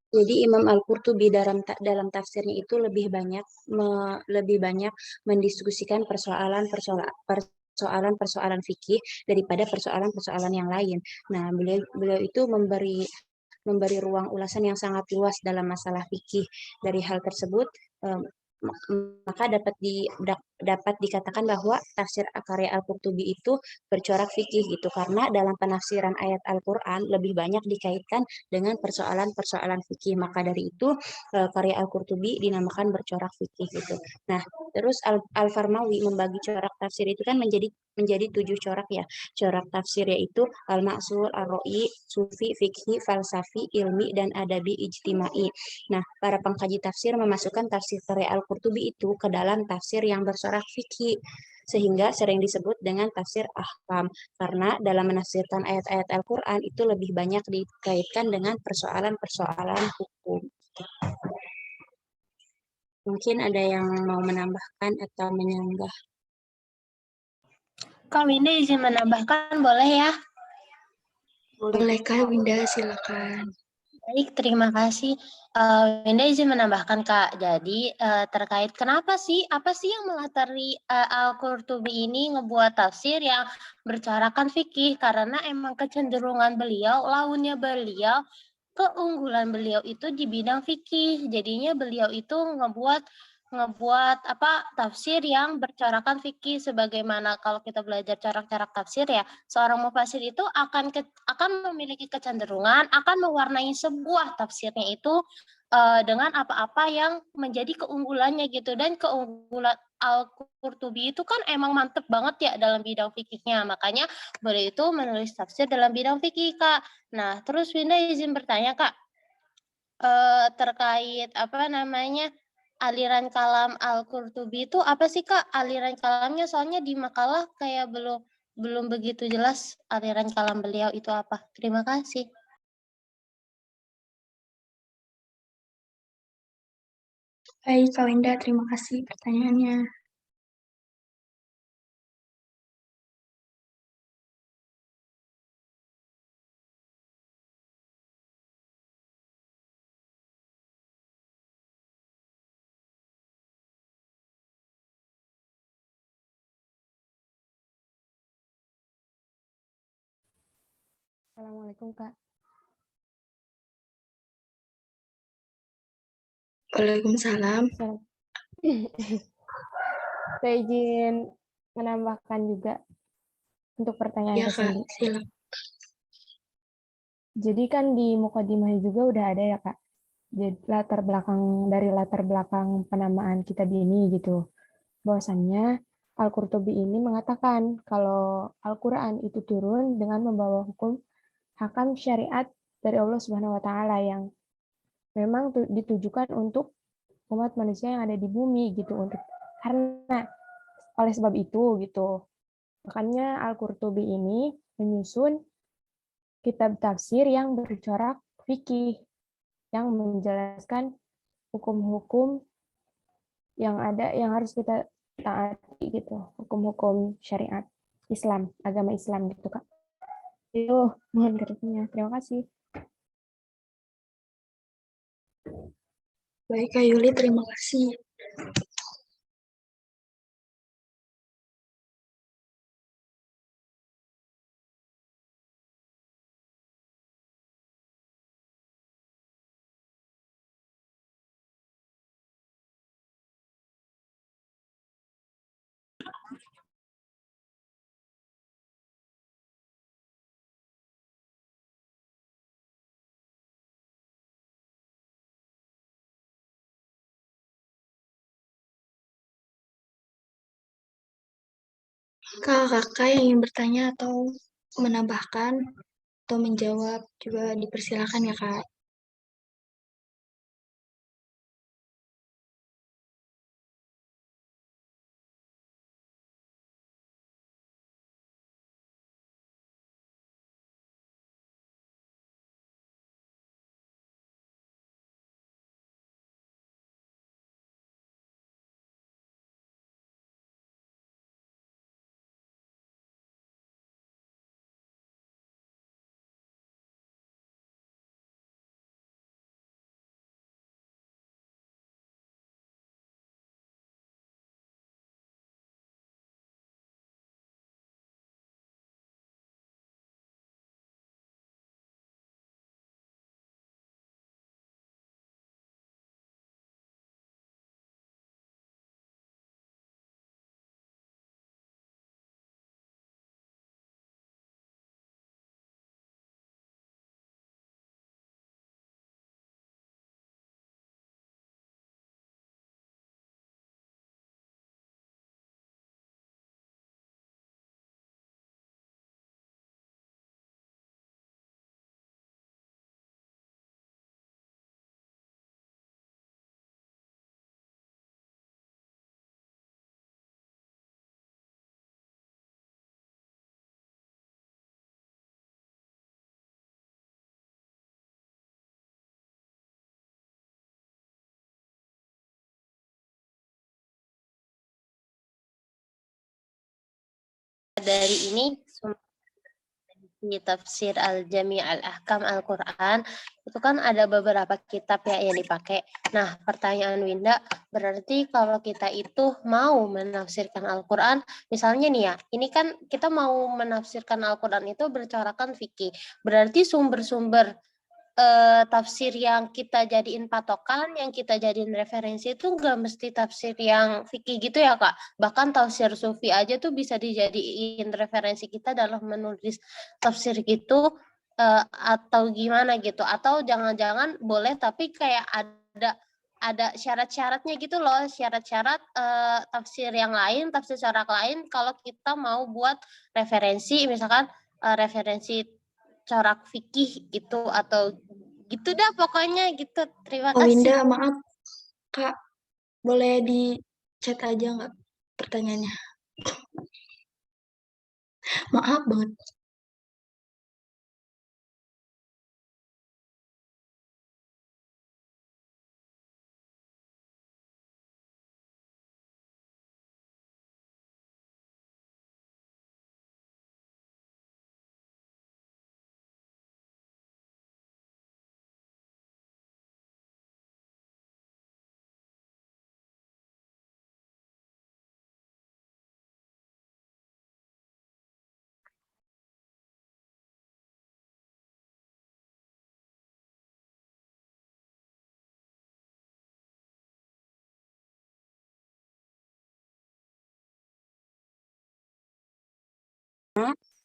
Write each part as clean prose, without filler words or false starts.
Jadi Imam Al-Qurtubi dalam tafsirnya itu lebih banyak mendiskusikan persoalan-persoalan fikih daripada persoalan-persoalan yang lain. Nah, beliau beliau itu memberi ruang ulasan yang sangat luas dalam masalah fikih. Dari hal tersebut, em, maka dapat dikatakan bahwa tafsir karya Al-Qurtubi itu bercorak fikih gitu, karena dalam penafsiran ayat Al-Quran lebih banyak dikaitkan dengan persoalan-persoalan fikih. Maka dari itu karya Al-Qurtubi dinamakan bercorak fikih gitu. Nah, terus Al-Farmawi membagi corak tafsir itu kan menjadi 7 corak ya. Corak tafsir yaitu al-ma'sul, ar-ro'i, sufi, fikhi, falsafi, ilmi, dan adabi ijtimai. Nah, para pengkaji tafsir memasukkan tafsir karya Al-Qurtubi itu ke dalam tafsir yang bercorak fikih, sehingga sering disebut dengan tafsir ahkam, karena dalam menafsirkan ayat-ayat Al-Quran itu lebih banyak dikaitkan dengan persoalan-persoalan hukum. Mungkin ada yang mau menambahkan atau menyanggah. Kak Winda izin menambahkan boleh ya? Boleh Kak Winda, silakan. Baik, terima kasih. Winda izin menambahkan Kak. Jadi terkait kenapa sih, apa sih yang melatari Al-Qurtubi ini ngebuat tafsir yang bercorakan fikih? Karena emang kecenderungan beliau, launnya beliau, keunggulan beliau itu di bidang fikih. Jadinya beliau itu ngebuat tafsir yang bercorakan fikih, sebagaimana kalau kita belajar corak-corak tafsir ya, seorang mufasir itu akan memiliki kecenderungan akan mewarnai sebuah tafsirnya itu dengan apa-apa yang menjadi keunggulannya gitu. Dan keunggulan Al-Qurtubi itu kan emang mantep banget ya dalam bidang fikihnya, makanya beliau itu menulis tafsir dalam bidang fikih Kak. Nah, terus Winda izin bertanya Kak, terkait aliran kalam Al-Qurtubi itu apa sih Kak aliran kalamnya? Soalnya di makalah kayak belum begitu jelas aliran kalam beliau itu apa. Terima kasih. Baik, Kak Winda, terima kasih pertanyaannya. Assalamualaikum Kak. Waalaikumsalam. Saya izin menambahkan juga untuk pertanyaan Ya Kak Kak, Cindy. silakan. Jadi kan di Mukadimah juga udah ada ya Kak. Jadi latar belakang penamaan kitab ini gitu. Bahwasannya Al-Qurtubi ini mengatakan kalau Al-Quran itu turun dengan membawa hukum hakam syariat dari Allah Subhanahu wa taala yang memang ditujukan untuk umat manusia yang ada di bumi gitu, untuk karena oleh sebab itu gitu. Makanya Al-Qurtubi ini menyusun kitab tafsir yang bercorak fikih yang menjelaskan hukum-hukum yang ada yang harus kita taati gitu, hukum-hukum syariat Islam, agama Islam gitu Kak. Itu mohon kritiknya. Terima kasih. Baik Kak Yuli, terima kasih. Kakak yang ingin bertanya atau menambahkan atau menjawab juga dipersilakan ya Kak. dari ini di tafsir al-Jami' al-Ahkam Al-Quran itu kan ada beberapa kitab ya yang dipakai. Nah, pertanyaan Winda, berarti kalau kita itu mau menafsirkan Al-Quran, misalnya nih ya, ini kan kita mau menafsirkan Al-Quran itu bercorakan fikih. Berarti sumber-sumber tafsir yang kita jadiin patokan, yang kita jadiin referensi itu nggak mesti tafsir yang fikih gitu ya Kak. Bahkan tafsir sufi aja tuh bisa dijadiin referensi kita dalam menulis tafsir gitu atau gimana gitu. Atau jangan-jangan boleh tapi kayak ada syarat-syaratnya gitu loh, syarat-syarat tafsir yang lain, tafsir corak lain kalau kita mau buat referensi, misalkan referensi corak fikih gitu atau gitu dah pokoknya gitu. Terima Oh, kasih. Winda, maaf, Kak. Boleh di chat aja nggak pertanyaannya? Maaf banget.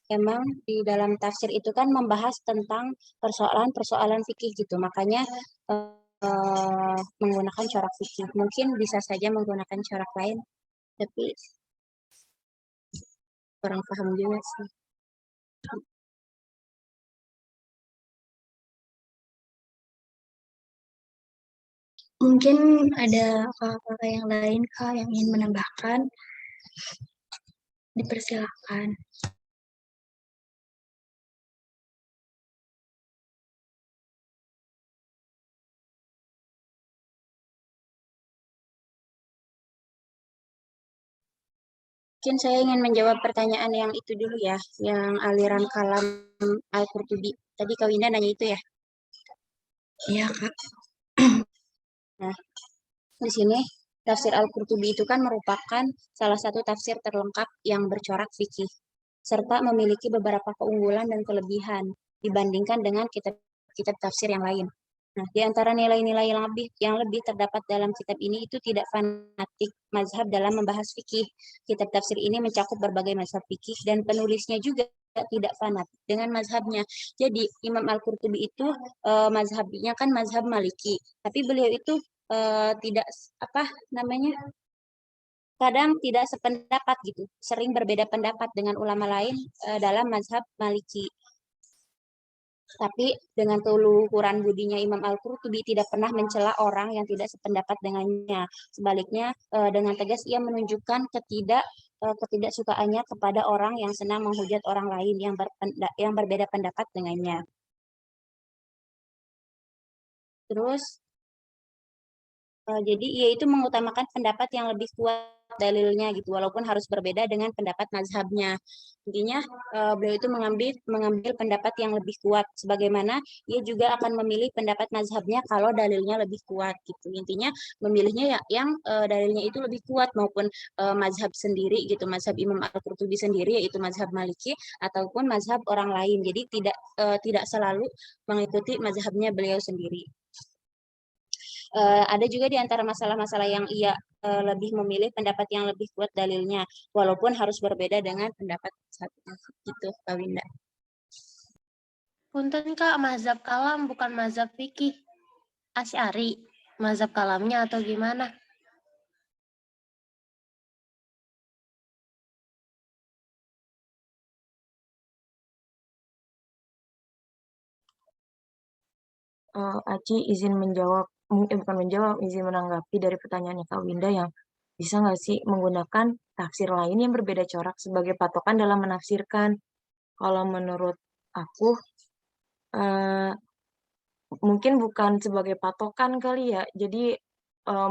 Emang di dalam tafsir itu kan membahas tentang persoalan-persoalan fikih gitu. Makanya menggunakan corak fikih. Mungkin bisa saja menggunakan corak lain, tapi kurang paham juga sih. Mungkin ada kakak yang lain, Kak, yang ingin menambahkan. Dipersilakan. Mungkin saya ingin menjawab pertanyaan yang itu dulu ya, yang aliran kalam Al-Qurtubi. Tadi Kak Winda nanya itu ya. Iya, Kak. Nah, di sini tafsir Al-Qurtubi itu kan merupakan salah satu tafsir terlengkap yang bercorak fikih, serta memiliki beberapa keunggulan dan kelebihan dibandingkan dengan kitab-kitab tafsir yang lain. Nah, di antara nilai-nilai yang lebih terdapat dalam kitab ini itu tidak fanatik mazhab dalam membahas fikih. Kitab tafsir ini mencakup berbagai mazhab fikih dan penulisnya juga tidak fanatik dengan mazhabnya. Jadi Imam Al-Qurtubi itu mazhabnya kan mazhab Maliki, tapi beliau itu tidak apa namanya kadang tidak sependapat gitu, sering berbeda pendapat dengan ulama lain dalam mazhab Maliki. Tapi dengan keluhuran budinya Imam Al-Qurtubi tidak pernah mencela orang yang tidak sependapat dengannya. Sebaliknya dengan tegas ia menunjukkan ketidaksukaannya kepada orang yang senang menghujat orang lain yang berbeda pendapat dengannya. Terus jadi ia itu mengutamakan pendapat yang lebih kuat dalilnya gitu, walaupun harus berbeda dengan pendapat mazhabnya. Intinya beliau itu mengambil pendapat yang lebih kuat, sebagaimana ia juga akan memilih pendapat mazhabnya kalau dalilnya lebih kuat gitu. Intinya memilihnya ya yang dalilnya itu lebih kuat maupun mazhab sendiri gitu, mazhab Imam Al-Qurtubi sendiri yaitu mazhab Maliki ataupun mazhab orang lain. Jadi tidak selalu mengikuti mazhabnya beliau sendiri. Ada juga di antara masalah-masalah yang ia lebih memilih pendapat yang lebih kuat dalilnya, walaupun harus berbeda dengan pendapat satu gitu, Kak Winda. Punten Kak, mazhab kalam bukan mazhab fikih. Asy'ari mazhab kalamnya atau gimana? Aci izin menjawab, bukan menjawab, izin menanggapi dari pertanyaannya Kak Winda yang bisa nggak sih menggunakan tafsir lain yang berbeda corak sebagai patokan dalam menafsirkan? Kalau menurut aku, eh, mungkin bukan sebagai patokan kali ya. Jadi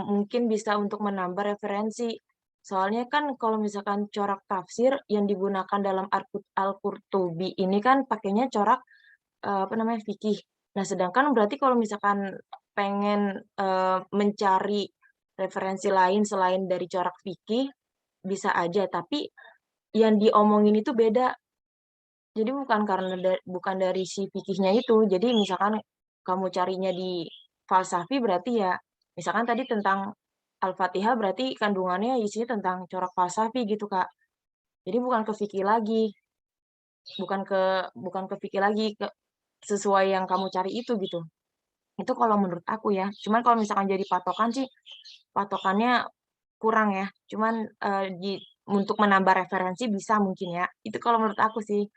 mungkin bisa untuk menambah referensi. Soalnya kan kalau misalkan corak tafsir yang digunakan dalam Al-Qurtubi ini kan pakainya corak apa namanya fikih. Nah, sedangkan berarti kalau misalkan pengen mencari referensi lain selain dari corak fikih bisa aja, tapi yang diomongin itu beda. Jadi bukan karena bukan dari si fikihnya itu. Jadi misalkan kamu carinya di falsafi berarti ya misalkan tadi tentang Al-Fatihah berarti kandungannya isinya tentang corak falsafi gitu, Kak. Jadi bukan ke fikih lagi, bukan ke fikih lagi ke sesuai yang kamu cari itu gitu. Itu kalau menurut aku ya. Cuman kalau misalkan jadi patokan sih patokannya kurang ya. Cuman untuk menambah referensi bisa mungkin ya. Itu kalau menurut aku sih.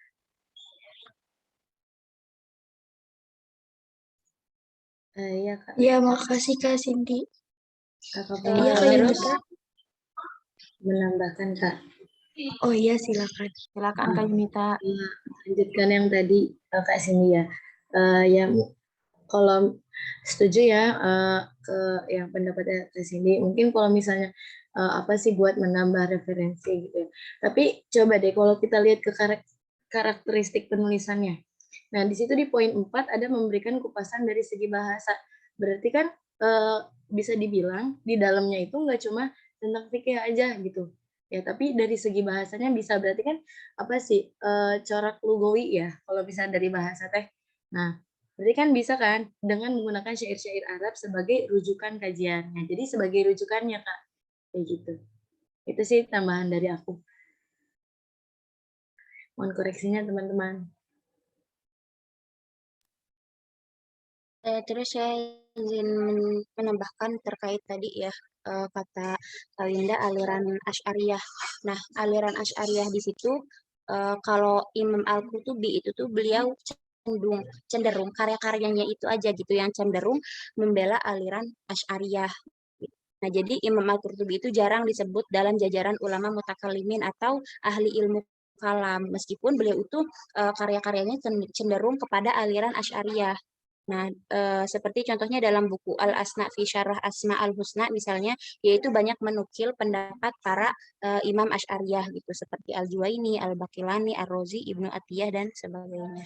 Iya Kak. Ya, makasih Kak Cindy. Kakak Iya, Kak terus Yunita. menambahkan Kak. Oh iya, silakan. Silakan Kak Yunita. Lanjutkan yang tadi Kak Cindy ya. Yang kalau setuju ya ke yang pendapatnya Kak Cindy. Mungkin kalau misalnya apa sih buat menambah referensi gitu ya. Tapi coba deh kalau kita lihat ke karakteristik penulisannya. Nah, di situ di poin 4 ada memberikan kupasan dari segi bahasa. Berarti kan bisa dibilang di dalamnya itu nggak cuma tentang fikih aja gitu. Ya, tapi dari segi bahasanya bisa berarti kan apa sih corak lugawi ya kalau bisa dari bahasa teh. Nah, berarti kan bisa kan dengan menggunakan syair-syair Arab sebagai rujukan kajiannya. Jadi sebagai rujukannya Kak. Kayak gitu. Itu sih tambahan dari aku. Mohon koreksinya teman-teman. Terus saya izin menambahkan terkait tadi ya kata Kak Winda aliran Asy'ariyah. Nah, aliran Asy'ariyah di situ kalau Imam Al-Qurtubi itu tuh beliau cenderung karya-karyanya itu aja gitu yang cenderung membela aliran Asy'ariyah. Nah, jadi Imam Al-Qurtubi itu jarang disebut dalam jajaran ulama mutakallimin atau ahli ilmu kalam, meskipun beliau itu karya-karyanya cenderung kepada aliran Asy'ariyah. Nah, seperti contohnya dalam buku Al-Asna fi Syarah Asma al-Husna misalnya, yaitu banyak menukil pendapat para imam Asy'ariyah gitu, seperti Al-Juwaini, Al-Baqilani, Ar-Razi, Ibnu Atiyah, dan sebagainya.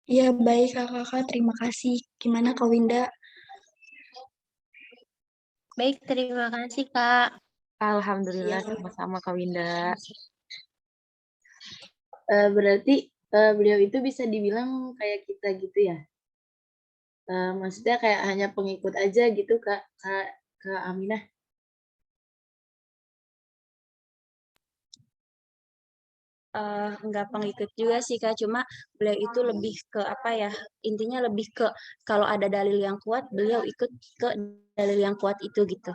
Ya, baik Kakak, terima kasih. Gimana Kak Winda? Baik, terima kasih Kak. Alhamdulillah Iya. sama-sama Kak Winda. Berarti beliau itu bisa dibilang kayak kita gitu ya. Maksudnya kayak hanya pengikut aja gitu Kak Aminah. Nggak pengikut juga sih Kak, cuma beliau itu lebih ke apa ya, intinya lebih ke kalau ada dalil yang kuat, beliau ikut ke dalil yang kuat itu gitu.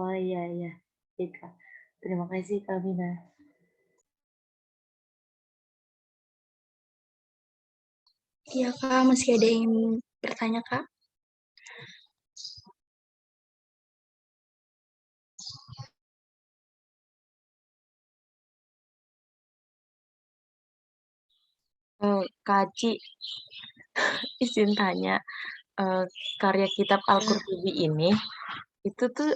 Oh iya iya. Iya, Kak. Terima kasih Kak Aminah. Iya Kak, masih ada yang bertanya Kak? Kak Ci, izin tanya, karya kitab Al-Qurtubi ini itu tuh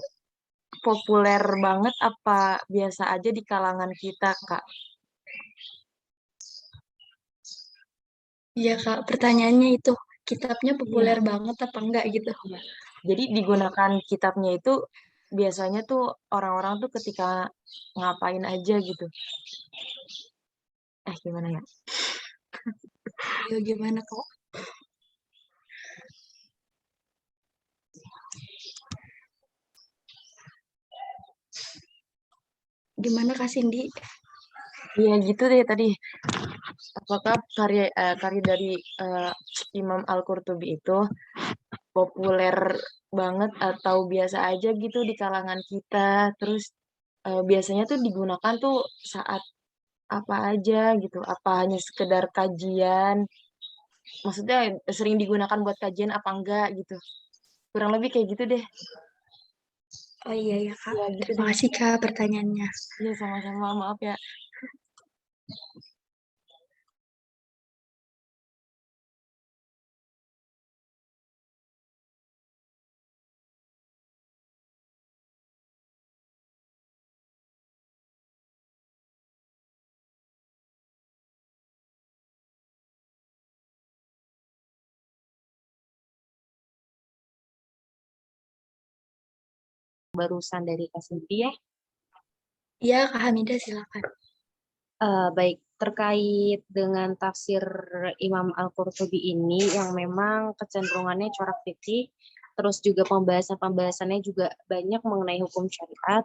populer banget apa biasa aja di kalangan kita, Kak? Iya Kak, pertanyaannya itu, kitabnya Iya. populer banget apa enggak gitu? Iya. Jadi digunakan kitabnya itu biasanya tuh orang-orang tuh ketika ngapain aja gitu. Gimana ya? Ya gimana Kak? Gimana Kak Cindy? Iya gitu deh tadi. Apakah karya dari Imam Al-Qurtubi itu populer banget atau biasa aja gitu di kalangan kita? Terus biasanya tuh digunakan tuh saat apa aja gitu? Apa hanya sekedar kajian? Maksudnya sering digunakan buat kajian apa enggak gitu? Kurang lebih kayak gitu deh. Oh iya ya Kak, Iya gitu terima deh. kasih Kak pertanyaannya. Iya sama-sama, maaf ya. barusan dari Kak Cynthia. Ya, Kak Hamidah silakan. Baik, terkait dengan tafsir Imam Al-Qurtubi ini yang memang kecenderungannya corak fikih, terus juga pembahasannya juga banyak mengenai hukum syariat.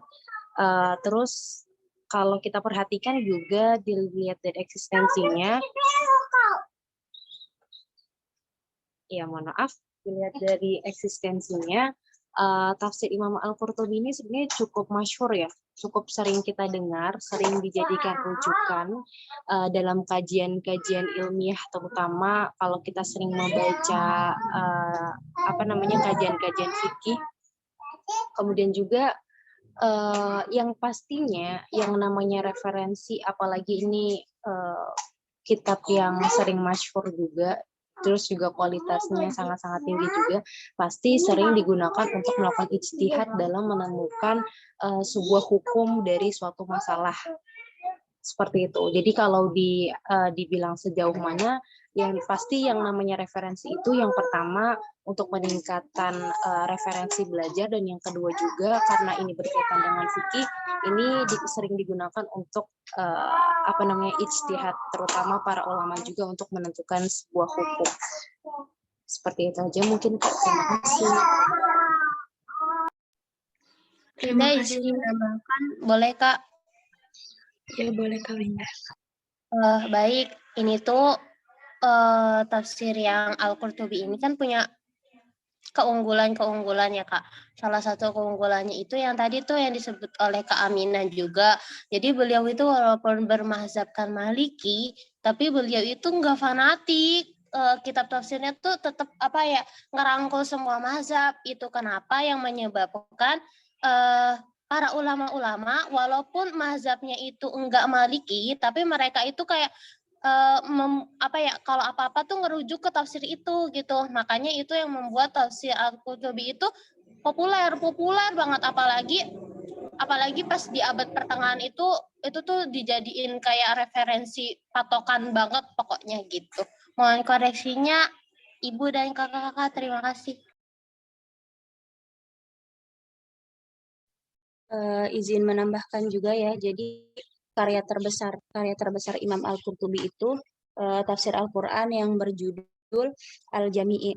Terus kalau kita perhatikan juga dilihat dari eksistensinya, ya mohon maaf, dilihat dari eksistensinya, tafsir Imam Al-Qurtubi ini sebenarnya cukup masyhur ya, cukup sering kita dengar, sering dijadikan rujukan dalam kajian-kajian ilmiah, terutama kalau kita sering membaca kajian-kajian fikih. Kemudian juga yang pastinya yang namanya referensi, apalagi ini kitab yang sering masyhur juga, terus juga kualitasnya sangat-sangat tinggi juga, pasti sering digunakan untuk melakukan ijtihad dalam menemukan sebuah hukum dari suatu masalah. Seperti itu. Jadi kalau dibilang sejauh mana, yang pasti yang namanya referensi itu yang pertama untuk peningkatan referensi belajar, dan yang kedua juga karena ini berkaitan dengan fikih, ini sering digunakan untuk ijtihad, terutama para ulama juga untuk menentukan sebuah hukum. Seperti itu aja mungkin, Kak. Terima kasih. Terima Winda kasih. izin menambahkan, boleh Kak? Ya, boleh Kak Winda. Baik, ini tuh tafsir yang Al-Qurtubi ini kan punya keunggulan ya Kak. Salah satu keunggulannya itu yang tadi tuh yang disebut oleh Kak Aminah juga. Jadi beliau itu walaupun bermazhabkan Maliki, tapi beliau itu nggak fanatik. Kitab tafsirnya tuh tetap ngerangkul semua mazhab. Itu kenapa yang menyebabkan para ulama-ulama walaupun mazhabnya itu enggak Maliki, tapi mereka itu kayak kalau apa-apa tuh ngerujuk ke tafsir itu gitu. Makanya itu yang membuat tafsir Al-Qurtubi itu populer banget, apalagi pas di abad pertengahan itu tuh dijadiin kayak referensi patokan banget pokoknya gitu. Mohon koreksinya Ibu dan Kakak-kakak, terima kasih. Izin menambahkan juga ya, jadi karya terbesar Imam Al-Qurtubi itu tafsir Al-Qur'an yang berjudul Al-Jami'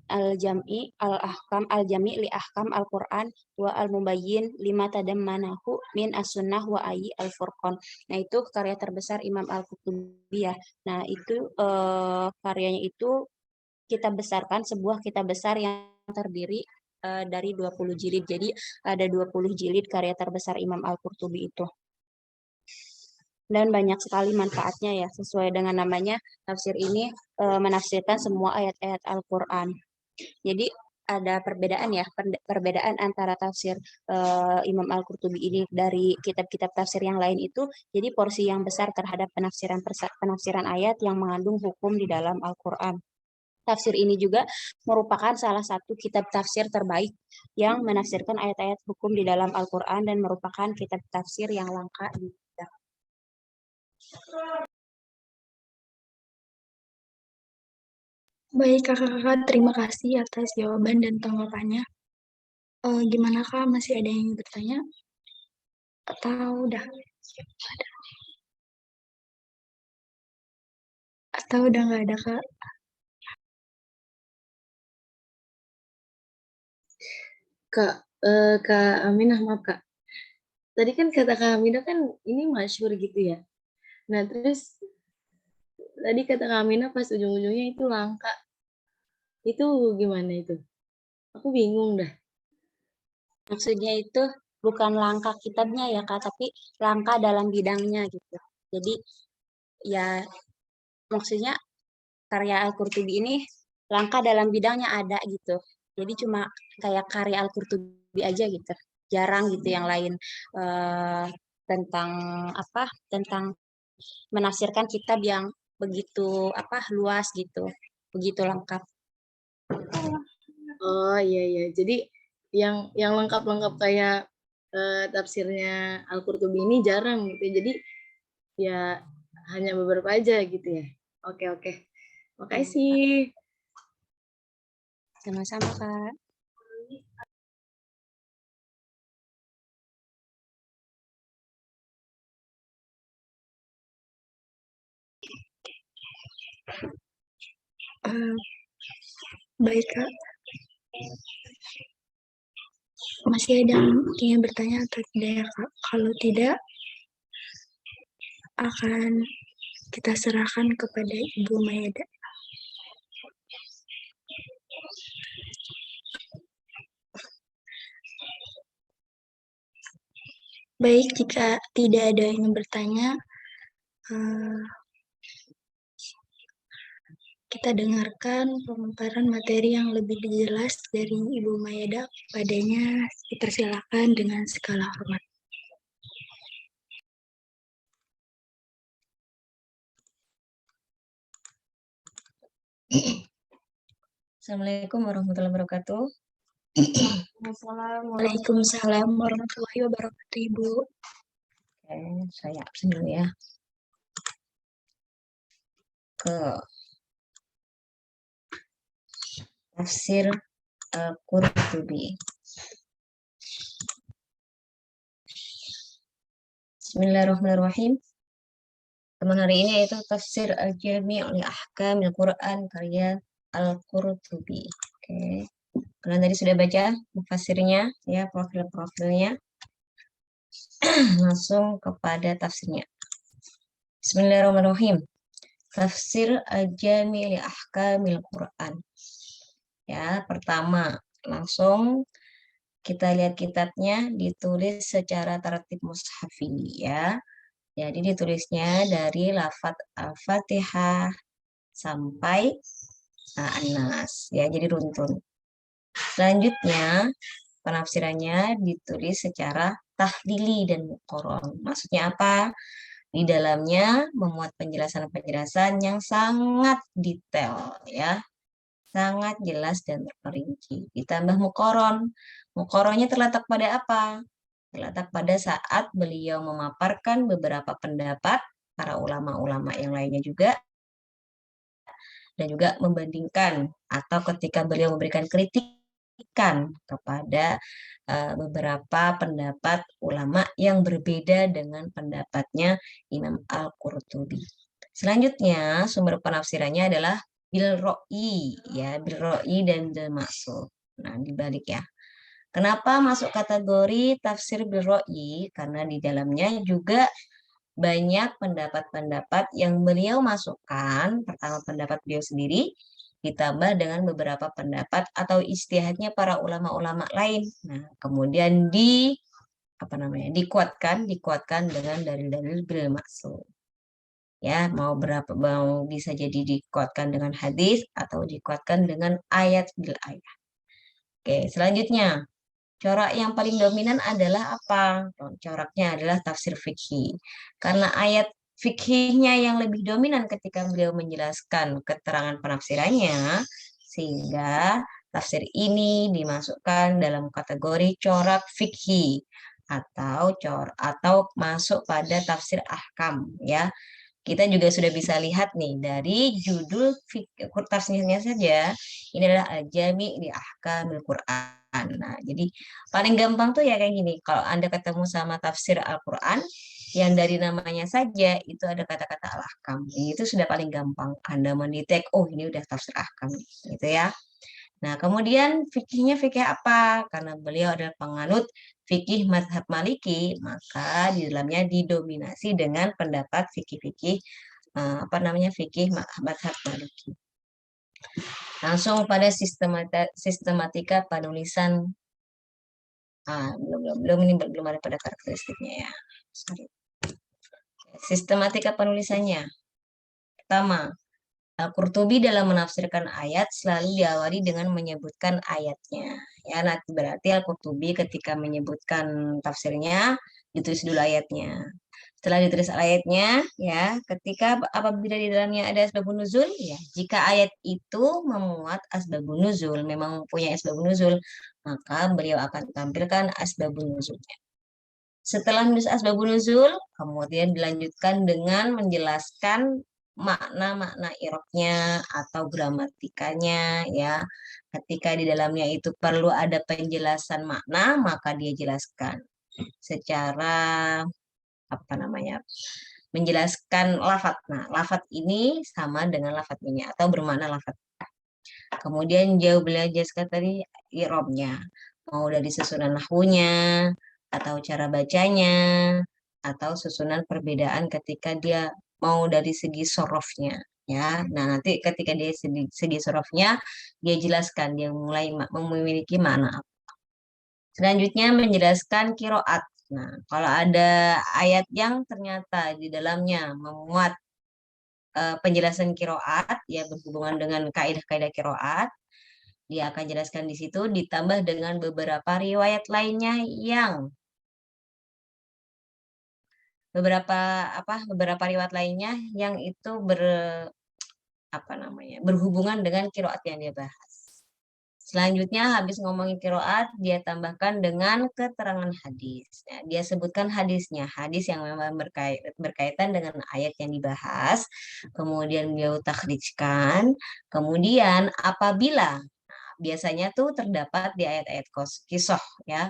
Al-Ahkam Al-Jami' li Ahkam Al-Qur'an wa Al-Mubayyin lima tadammanahu min as-sunnah wa ayyi al-furqan. Nah, itu karya terbesar Imam Al-Qurtubi ya. Nah, itu karyanya itu sebuah kitab besar yang terdiri dari 20 jilid. Jadi ada 20 jilid karya terbesar Imam Al-Qurtubi itu. Dan banyak sekali manfaatnya ya, sesuai dengan namanya, tafsir ini menafsirkan semua ayat-ayat Al-Qur'an. Jadi ada perbedaan antara tafsir Imam Al-Qurtubi ini dari kitab-kitab tafsir yang lain itu, jadi porsi yang besar terhadap penafsiran ayat yang mengandung hukum di dalam Al-Qur'an. Tafsir ini juga merupakan salah satu kitab tafsir terbaik yang menafsirkan ayat-ayat hukum di dalam Al-Qur'an dan merupakan kitab tafsir yang langka di dunia. Baik kakak-kakak, terima kasih atas jawaban dan tanggapannya. Gimana Kak, masih ada yang bertanya? Atau udah? Atau udah nggak ada Kak? Kak Aminah, maaf Kak. Tadi kan kata Kak Aminah kan ini masyhur gitu ya. Nah, terus tadi kata Kak Aminah pas ujung-ujungnya itu langka. Itu gimana itu? Aku bingung dah. Maksudnya itu bukan langka kitabnya ya Kak, tapi langka dalam bidangnya gitu. Jadi ya maksudnya karya Al-Qurtubi ini langka dalam bidangnya ada gitu. Jadi cuma kayak karya Al-Qurtubi aja gitu. Jarang gitu yang lain tentang tentang menafsirkan kitab yang begitu luas gitu. Begitu lengkap. Oh iya. Jadi yang lengkap-lengkap kayak tafsirnya Al-Qurtubi ini jarang gitu. Jadi ya hanya beberapa aja gitu ya. Oke. Makasih. Sama-sama Kak. Baik, Kak. Masih ada yang ingin bertanya atau tidak ya, Kak? Kalau tidak, akan kita serahkan kepada Ibu Maeda. Baik, jika tidak ada yang ingin bertanya, kita dengarkan pemaparan materi yang lebih jelas dari Ibu Maeda. Padanya dipersilakan dengan segala hormat. Assalamualaikum warahmatullahi wabarakatuh. Waalaikumsalam warahmatullahi wabarakatuh, Ibu. Oke, saya absen dulu ya. Ke tafsir Al-Qurtubi. Bismillahirrahmanirrahim. Teman hari ini yaitu tafsir Al-Jami' li Ahkamil Quran karya Al-Qurtubi. Oke. Kalian tadi sudah baca mufassirnya ya, profil-profilnya. Langsung kepada tafsirnya. Bismillahirrahmanirrahim. Tafsir Al-Jami' li Ahkamil Quran. Ya, pertama langsung kita lihat kitabnya ditulis secara tertib mushafi ya. Jadi ditulisnya dari lafadz Al-Fatihah sampai An-Nas ya, jadi runtun. Selanjutnya penafsirannya ditulis secara tahlili dan muqarrar. Maksudnya apa? Di dalamnya memuat penjelasan-penjelasan yang sangat detail ya, sangat jelas dan terperinci. Ditambah muqarrar. Muqarrarnya terletak pada apa? Terletak pada saat beliau memaparkan beberapa pendapat para ulama-ulama yang lainnya juga, dan juga membandingkan atau ketika beliau memberikan kritikan kepada beberapa pendapat ulama yang berbeda dengan pendapatnya Imam Al-Qurtubi. Selanjutnya sumber penafsirannya adalah bil ro'i ya, bil ro'i dan bil maksud. Nah, dibalik ya. Kenapa masuk kategori tafsir bil ro'i? Karena di dalamnya juga banyak pendapat-pendapat yang beliau masukkan. Pertama pendapat beliau sendiri, ditambah dengan beberapa pendapat atau ijtihadnya para ulama-ulama lain. Nah, kemudian dikuatkan dengan dalil-dalil bil maksud. Ya, mau bisa jadi dikuatkan dengan hadis atau dikuatkan dengan ayat bil ayat. Oke, selanjutnya corak yang paling dominan adalah apa? Coraknya adalah tafsir fikih. Karena ayat fikihnya yang lebih dominan ketika beliau menjelaskan keterangan penafsirannya, sehingga tafsir ini dimasukkan dalam kategori corak fikih atau masuk pada tafsir ahkam ya. Kita juga sudah bisa lihat nih dari judul tafsirnya saja, ini adalah Al-Jami' li Ahkamil Quran. Nah, jadi paling gampang tuh ya kayak gini. Kalau Anda ketemu sama tafsir Al-Quran, yang dari namanya saja itu ada kata-kata al-ahkam. Itu sudah paling gampang. Anda mendetek, oh ini udah tafsir ahkam. Gitu ya. Nah, kemudian fikihnya fikih apa? Karena beliau adalah penganut fikih mazhab Maliki, maka di dalamnya didominasi dengan pendapat fikih-fikih fikih mazhab Maliki. Langsung pada sistematika penulisan. Belum ada pada karakteristiknya ya. Sorry. Sistematika penulisannya. Pertama, Al-Qurtubi dalam menafsirkan ayat selalu diawali dengan menyebutkan ayatnya. Ya, nanti berarti Al-Qurtubi ketika menyebutkan tafsirnya ditulis dulu ayatnya. Setelah ditulis ayatnya, ya, apabila di dalamnya ada asbabun nuzul, ya, jika ayat itu memuat asbabun nuzul, memang mempunyai asbabun nuzul, maka beliau akan tampilkan asbabun nuzulnya. Setelah menulis asbabun nuzul, kemudian dilanjutkan dengan menjelaskan makna-makna irobnya atau gramatikanya ya. Ketika di dalamnya itu perlu ada penjelasan makna, maka dia jelaskan secara menjelaskan lafadz. Nah, lafadz ini sama dengan lafadz ini atau bermakna lafadz. Kemudian beliau jelaskan tadi i'rabnya, mau dari susunan nahwunya, atau cara bacanya, atau susunan perbedaan ketika dia mau dari segi sorofnya. Ya, nah nanti ketika dia segi sorofnya, dia jelaskan dia mulai memiliki makna apa. Selanjutnya menjelaskan kiroat. Nah, kalau ada ayat yang ternyata di dalamnya memuat penjelasan kiroat, ya berhubungan dengan kaidah-kaidah kiroat, dia akan jelaskan di situ ditambah dengan beberapa riwayat lainnya yang beberapa riwayat lainnya yang itu berhubungan dengan kiroat yang dia bahas. Selanjutnya habis ngomongin kiroat, dia tambahkan dengan keterangan hadis. Ya, dia sebutkan hadisnya, hadis yang memang berkaitan dengan ayat yang dibahas. Kemudian beliau takhrijkan. Kemudian apabila biasanya tuh terdapat di ayat-ayat kisah, ya,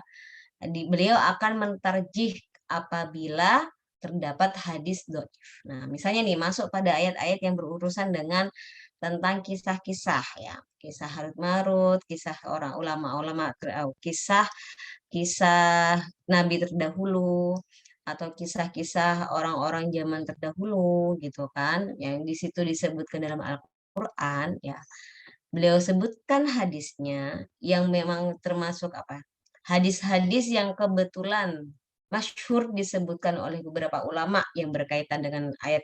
beliau akan mentarjih apabila terdapat hadis dhaif. Nah, misalnya nih masuk pada ayat-ayat yang berurusan dengan tentang kisah-kisah, ya, kisah Harut Marut, kisah orang ulama-ulama, kisah nabi terdahulu, atau kisah-kisah orang-orang zaman terdahulu, gitu kan, yang di situ disebutkan dalam Al-Quran, ya, beliau sebutkan hadisnya yang memang termasuk hadis-hadis yang kebetulan masyhur disebutkan oleh beberapa ulama yang berkaitan dengan ayat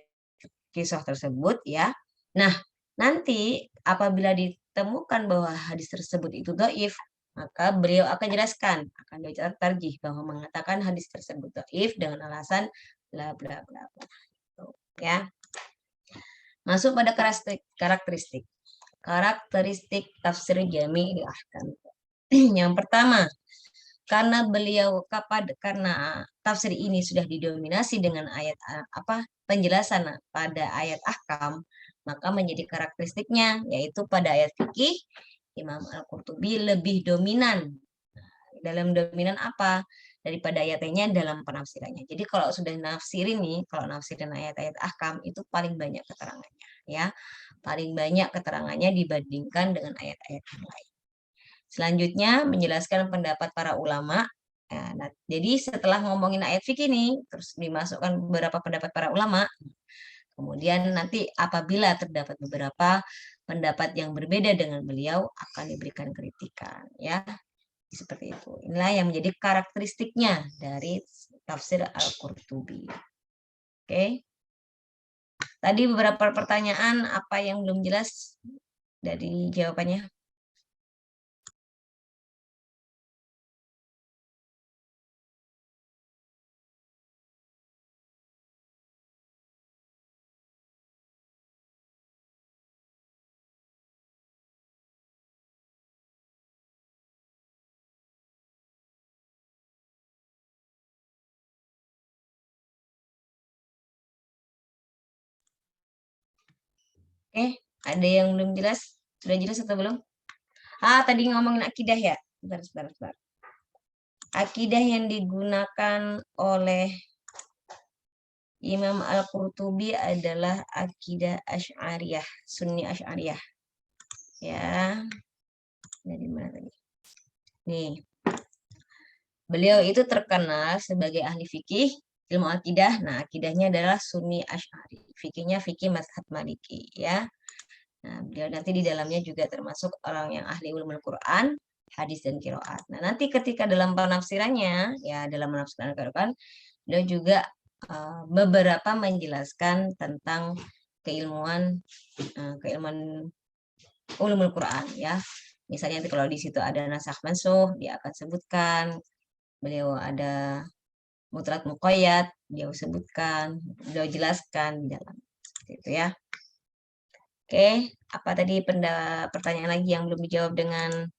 kisah tersebut, ya. Nah, nanti apabila ditemukan bahwa hadis tersebut itu dhaif, maka beliau akan jelaskan, akan tarjih bahwa mengatakan hadis tersebut dhaif dengan alasan bla bla bla bla. Ya. Masuk pada karakteristik tafsir Jami' Ahkam. Yang pertama, karena tafsir ini sudah didominasi dengan ayat penjelasan pada ayat ahkam, maka menjadi karakteristiknya yaitu pada ayat fikih Imam Al-Qurtubi lebih dominan. Dalam dominan apa? Daripada ayatnya dalam penafsirannya. Jadi kalau sudah kalau nafsirin ayat-ayat ahkam itu paling banyak keterangannya, ya. Paling banyak keterangannya dibandingkan dengan ayat-ayat yang lain. Selanjutnya menjelaskan pendapat para ulama. Nah, jadi setelah ngomongin ayat fikih ini, terus dimasukkan beberapa pendapat para ulama. Kemudian nanti apabila terdapat beberapa pendapat yang berbeda dengan beliau akan diberikan kritikan, ya. Seperti itu. Inilah yang menjadi karakteristiknya dari tafsir Al-Qurtubi. Oke. Tadi beberapa pertanyaan, apa yang belum jelas dari jawabannya? Ada yang belum jelas? Sudah jelas atau belum? Tadi ngomongin akidah ya. Sebentar. Akidah yang digunakan oleh Imam Al-Qurtubi adalah akidah Asy'ariyah, Sunni Asy'ariyah. Ya. Dari mana tadi? Nih. Beliau itu terkenal sebagai ahli fikih, ilmu akidah. Nah, akidahnya adalah Sunni Asy'ari. Fikihnya fikih mazhab Maliki, ya. Nah, beliau nanti di dalamnya juga termasuk orang yang ahli ulumul Quran, hadis dan qiraat. Nah, nanti ketika dalam penafsirannya, ya dalam menafsirkan Al-Quran, beliau juga beberapa menjelaskan tentang keilmuan ulumul Quran, ya. Misalnya nanti kalau di situ ada nasakh mansuh, dia akan sebutkan. Beliau ada mutlaq muqayyad, beliau sebutkan, beliau jelaskan di dalam. Seperti itu, ya. Oke, apa tadi pertanyaan lagi yang belum dijawab dengan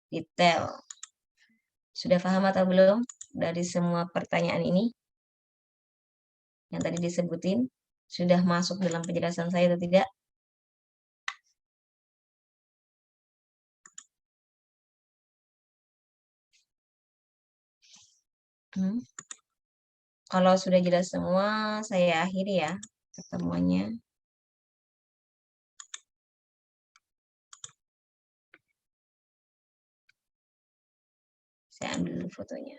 detail? Sudah paham atau belum dari semua pertanyaan ini? Yang tadi disebutin, sudah masuk dalam penjelasan saya atau tidak? Kalau sudah jelas semua, saya akhiri ya pertemuannya. Saya ambil dulu fotonya.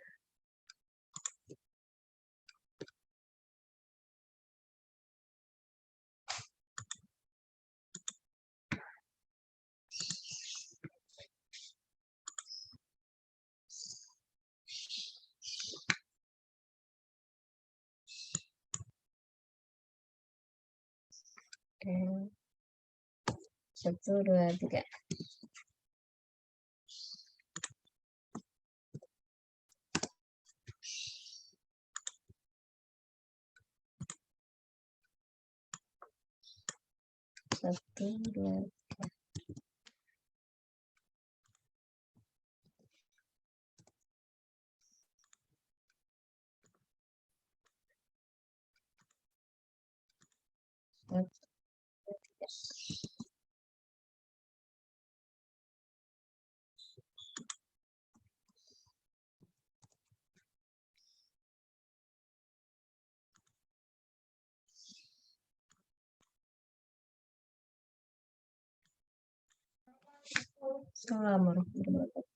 Oke. 1, 2, 3. Satu, dua, tiga. Satu, dua, tiga. Assalamualaikum warahmatullahi wabarakatuh.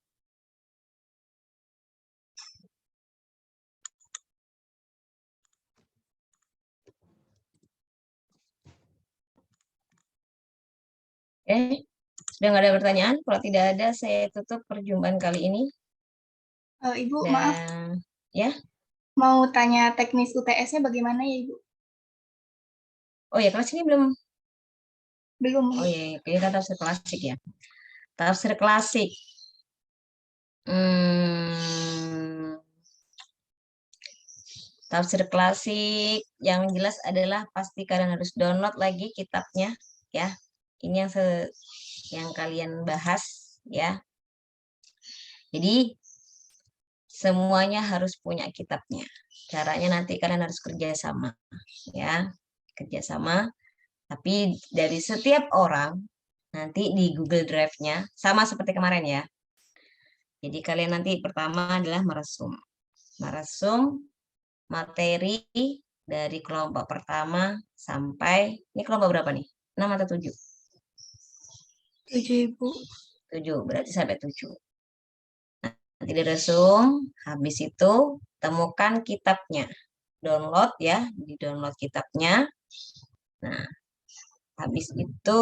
Oke, sudah nggak ada pertanyaan? Kalau tidak ada, saya tutup perjumpaan kali ini. Ibu, Dan, maaf, ya. mau tanya teknis UTS-nya bagaimana ya, Ibu? Oh ya, kelas ini belum. Belum. Oh iya, kita tafsir klasik ya. Tafsir klasik. Tafsir klasik yang jelas adalah pasti kalian harus download lagi kitabnya ya. Ini yang kalian bahas ya. Jadi semuanya harus punya kitabnya. Caranya nanti kalian harus kerjasama ya, kerjasama. Tapi dari setiap orang nanti di Google Drive-nya sama seperti kemarin ya. Jadi kalian nanti pertama adalah meresum materi dari kelompok pertama sampai, ini kelompok berapa nih? 6 atau 7? 7, Ibu. 7, berarti sampai 7. Nanti diresum, habis itu temukan kitabnya. Download ya, di-download kitabnya. Nah, habis itu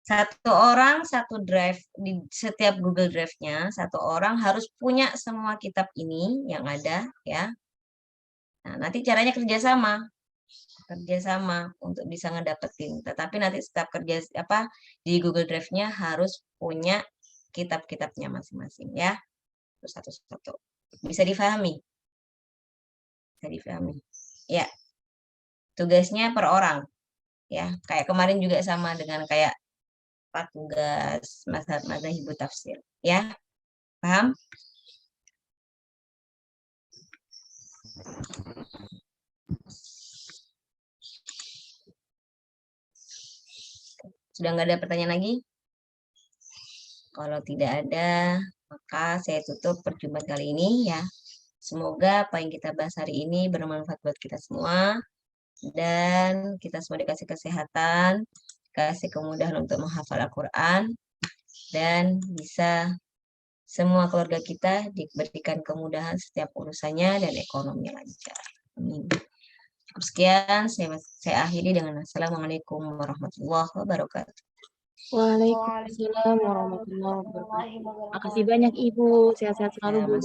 satu orang satu drive, di setiap Google Drive-nya, satu orang harus punya semua kitab ini yang ada ya. Nah, nanti caranya kerjasama untuk bisa ngedapetin. Tetapi nanti setiap di Google Drive-nya harus punya kitab-kitabnya masing-masing ya. Terus satu-satu. Bisa difahami? Bisa difahami. Ya. Tugasnya per orang. Ya, kayak kemarin juga sama dengan kayak tugas mazhab tafsir. Ya. Paham? Sudah nggak ada pertanyaan lagi? Kalau tidak ada, maka saya tutup perjumpaan kali ini ya. Semoga apa yang kita bahas hari ini bermanfaat buat kita semua. Dan kita semua dikasih kesehatan, kasih kemudahan untuk menghafal Al-Quran. Dan bisa semua keluarga kita diberikan kemudahan setiap urusannya dan ekonomi lancar. Amin. Cukup sekian, saya akhiri dengan Assalamualaikum warahmatullahi wabarakatuh. Waalaikumsalam warahmatullahi wabarakatuh. Makasih banyak Ibu, sehat-sehat selalu Bu.